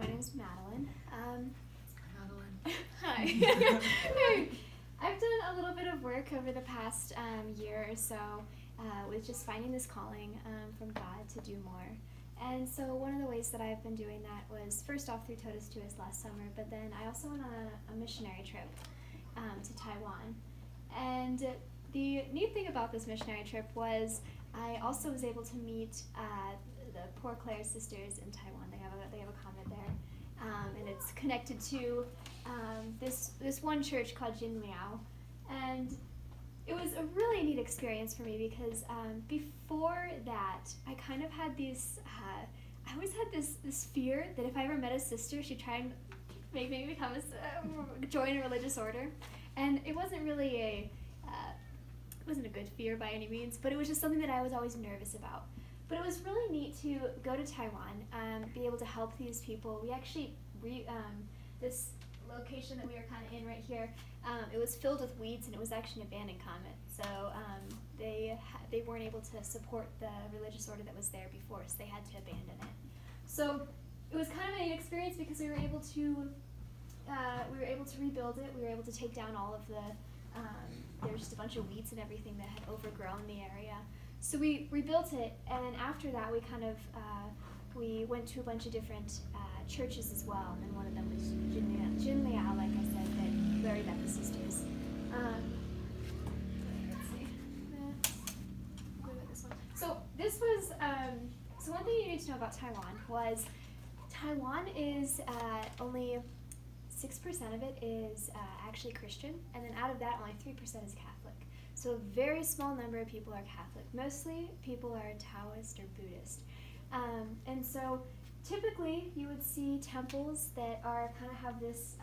my name's Madeline. Madeline. Hi. Hey. I've done a little bit of work over the past year or so with just finding this calling from God to do more. And so one of the ways that I've been doing that was first off through Totus Tuus last summer, but then I also went on a missionary trip to Taiwan. And the neat thing about this missionary trip was I also was able to meet the Poor Clare sisters in Taiwan. They have a convent there, and it's connected to this one church called Jinliao. And it was a really neat experience for me because before that, I kind of had these. I always had this fear that if I ever met a sister, she'd try and make me become join a religious order, and it wasn't really it wasn't a good fear by any means, but it was just something that I was always nervous about. But it was really neat to go to Taiwan, be able to help these people. We actually this location that we were kind of in right here, it was filled with weeds, and it was actually an abandoned convent. So they weren't able to support the religious order that was there before, so they had to abandon it. So it was kind of an experience because we were able to rebuild it. We were able to take down all of the there was just a bunch of weeds and everything that had overgrown the area. So we rebuilt it, and then after that we kind of we went to a bunch of different churches as well, and one of them was Jinliao, like I said, that Larry met the sisters. Let's see. What about this one? So this was so one thing you need to know about Taiwan was Taiwan is only 6% of it is actually Christian, and then out of that, only 3% is Catholic. So a very small number of people are Catholic. Mostly people are Taoist or Buddhist. And so typically you would see temples that are kind of have this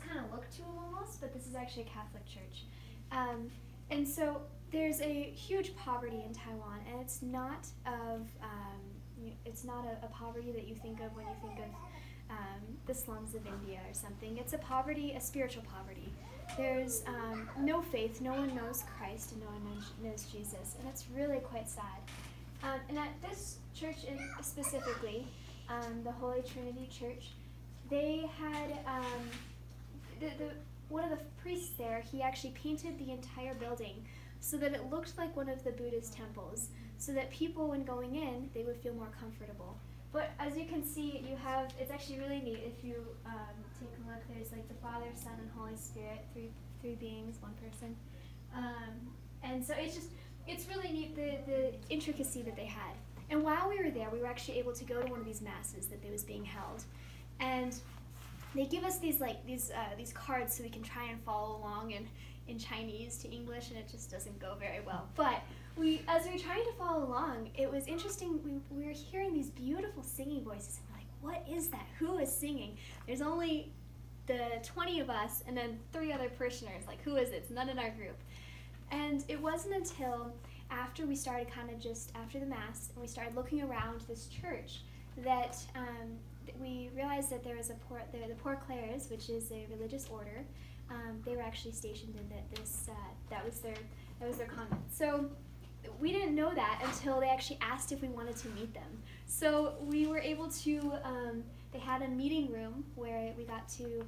kind of look to them almost, but this is actually a Catholic church. And so there's a huge poverty in Taiwan, and it's not a poverty that you think of when you think of the slums of India or something. It's a spiritual poverty. There's no faith, no one knows Christ, and no one knows Jesus, and it's really quite sad. And at this church specifically, the Holy Trinity Church, they had one of the priests there, he actually painted the entire building so that it looked like one of the Buddhist temples, so that people, when going in, they would feel more comfortable. But as you can see, it's actually really neat if you take a look. There's like the Father, Son, and Holy Spirit, three beings, one person. And so it's really neat the intricacy that they had. And while we were there, we were actually able to go to one of these masses that was being held. And they give us these cards so we can try and follow along in Chinese to English, and it just doesn't go very well. But as we were trying to follow along, it was interesting. We were hearing these beautiful singing voices, and we're like, what is that? Who is singing? There's only the 20 of us and then 3 other parishioners. Like, who is it? It's none in our group. And it wasn't until after we started after the Mass, and we started looking around this church that we realized that there was the Poor Clares, which is a religious order. They were actually stationed in that was their convent. So we didn't know that until they actually asked if we wanted to meet them. So we were able to, they had a meeting room where we got to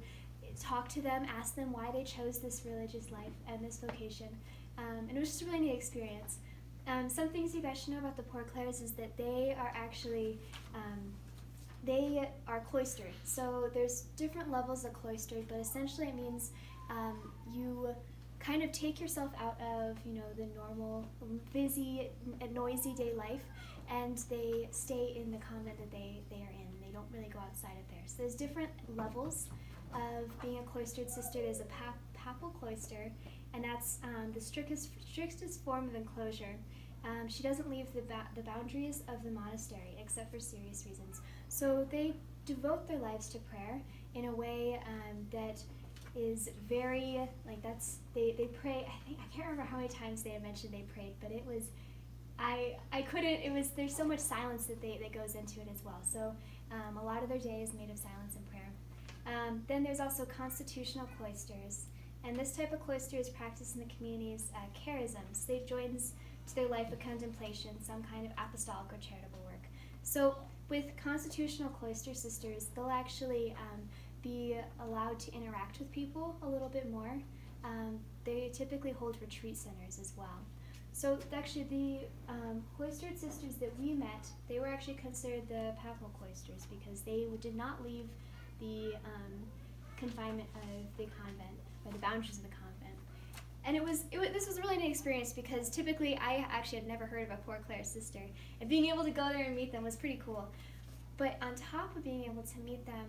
talk to them, ask them why they chose this religious life and this vocation. And it was just a really neat experience. Some things you guys should know about the Poor Clares is that they are actually, they are cloistered. So there's different levels of cloistered, but essentially it means you kind of take yourself out of, the normal, busy, noisy day life, and they stay in the convent that they are in. They don't really go outside of there. So there's different levels of being a cloistered sister. There's a papal cloister, and that's the strictest form of enclosure. She doesn't leave the boundaries of the monastery except for serious reasons. So they devote their lives to prayer in a way that is very, they pray. I can't remember how many times they had mentioned they prayed, but it was, there's so much silence that goes into it as well. So a lot of their day is made of silence and prayer. Then there's also constitutional cloisters, and this type of cloister is practiced in the community's charisms. They joins to their life of contemplation, some kind of apostolic or charitable work. So with Constitutional Cloister Sisters, they'll actually be allowed to interact with people a little bit more. They typically hold retreat centers as well. So actually the cloistered sisters that we met, they were actually considered the papal cloisters because they did not leave the confinement of the convent, or the boundaries of the convent. And this was a really neat experience because typically I actually had never heard of a Poor Clare sister, and being able to go there and meet them was pretty cool. But on top of being able to meet them,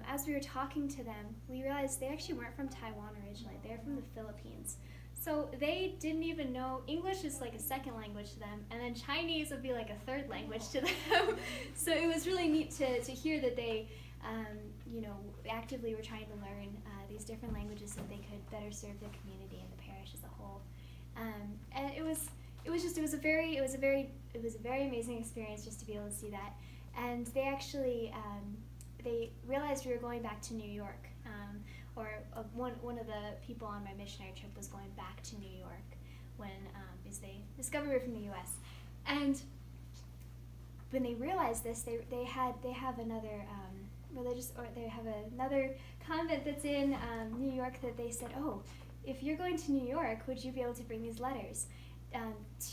as we were talking to them, we realized they actually weren't from Taiwan originally. They're from the Philippines. So they didn't even know English is like a second language to them, and then Chinese would be like a third language to them. So it was really neat to hear that they, actively were trying to learn these different languages so they could better serve their community and the parish as a whole. And it was a very amazing experience just to be able to see that. And they actually they realized we were going back to New York. One of the people on my missionary trip was going back to New York because they discovered we were from the U.S. And when they realized this, they have another another convent that's in New York that they said, oh, if you're going to New York, would you be able to bring these letters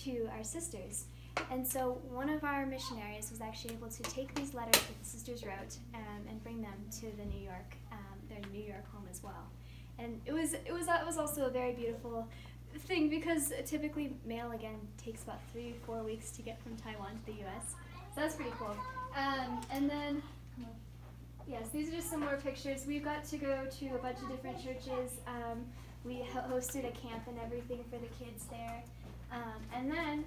to our sisters? And so one of our missionaries was actually able to take these letters that the sisters wrote and bring them to their New York home as well. And it was also a very beautiful thing because typically mail again takes about 3-4 weeks to get from Taiwan to the U.S. So that's pretty cool. And then yes, these are just some more pictures. We got to go to a bunch of different churches. We hosted a camp and everything for the kids there. And then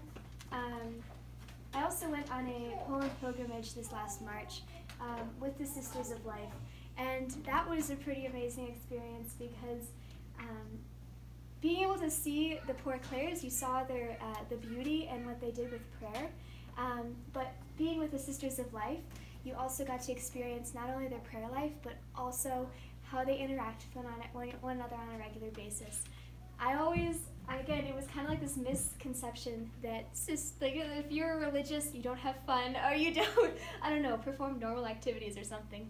I also went on a Poland pilgrimage this last March with the Sisters of Life. And that was a pretty amazing experience because being able to see the Poor Clares, you saw their the beauty and what they did with prayer. But being with the Sisters of Life, you also got to experience not only their prayer life, but also how they interact with one another on a regular basis. Again, it was kind of like this misconception that if you're religious, you don't have fun, or you don't, perform normal activities or something.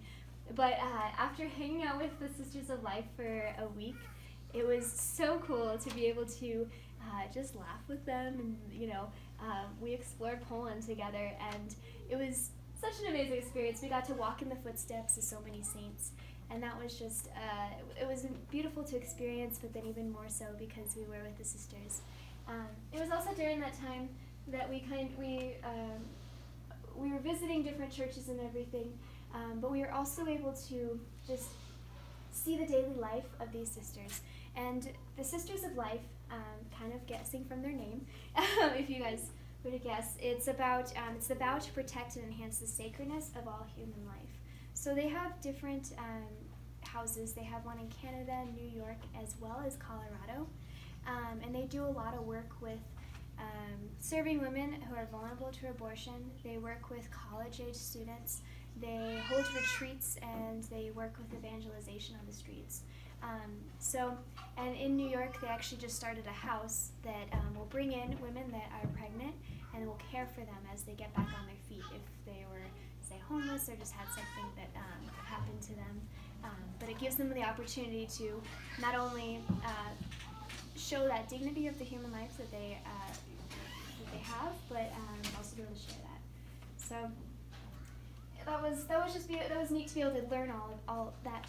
But after hanging out with the Sisters of Life for a week, it was so cool to be able to just laugh with them, and we explored Poland together, and it was such an amazing experience. We got to walk in the footsteps of so many saints, and that was just it was beautiful to experience, but then even more so because we were with the sisters. It was also during that time that we were visiting different churches and everything, but we were also able to just see the daily life of these sisters. And the Sisters of Life, kind of guessing from their name, if you guys were to guess, it's the vow to protect and enhance the sacredness of all human life. So they have different houses. They have one in Canada, New York, as well as Colorado. And they do a lot of work with serving women who are vulnerable to abortion. They work with college-age students. They hold retreats, and they work with evangelization on the streets. And in New York, they actually just started a house that will bring in women that are pregnant and will care for them as they get back on their feet if they were, say, homeless or just had something that happened to them. But it gives them the opportunity to not only show that dignity of the human life that they have, but also be able to share that. So that was neat to be able to learn all that.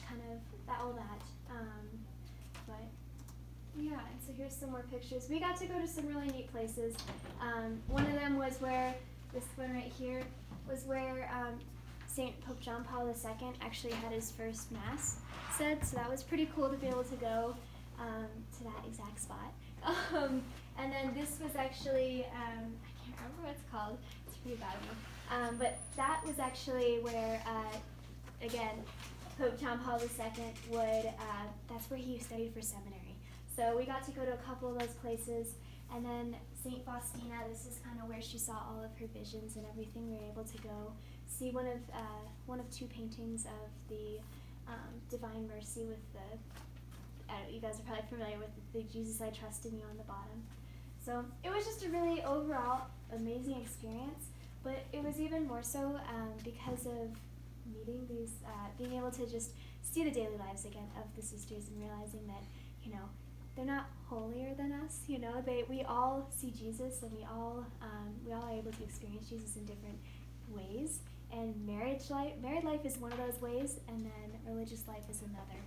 But yeah, and so here's some more pictures. We got to go to some really neat places. One of them was where this one right here was where St. Pope John Paul II actually had his first mass said. So that was pretty cool to be able to go to that exact spot. And then this was actually I can't remember what it's called. It's pretty bad one. But that was actually where again, Pope John Paul II would, that's where he studied for seminary. So we got to go to a couple of those places. And then St. Faustina, this is kind of where she saw all of her visions and everything. We were able to go see one of two paintings of the Divine Mercy with you guys are probably familiar with the Jesus I Trust in You on the bottom. So it was just a really overall amazing experience. But it was even more so because of meeting these, being able to just see the daily lives again of the sisters and realizing that, you know, they're not holier than us. You know, we all see Jesus, and we all are able to experience Jesus in different ways. And married life is one of those ways, and then religious life is another.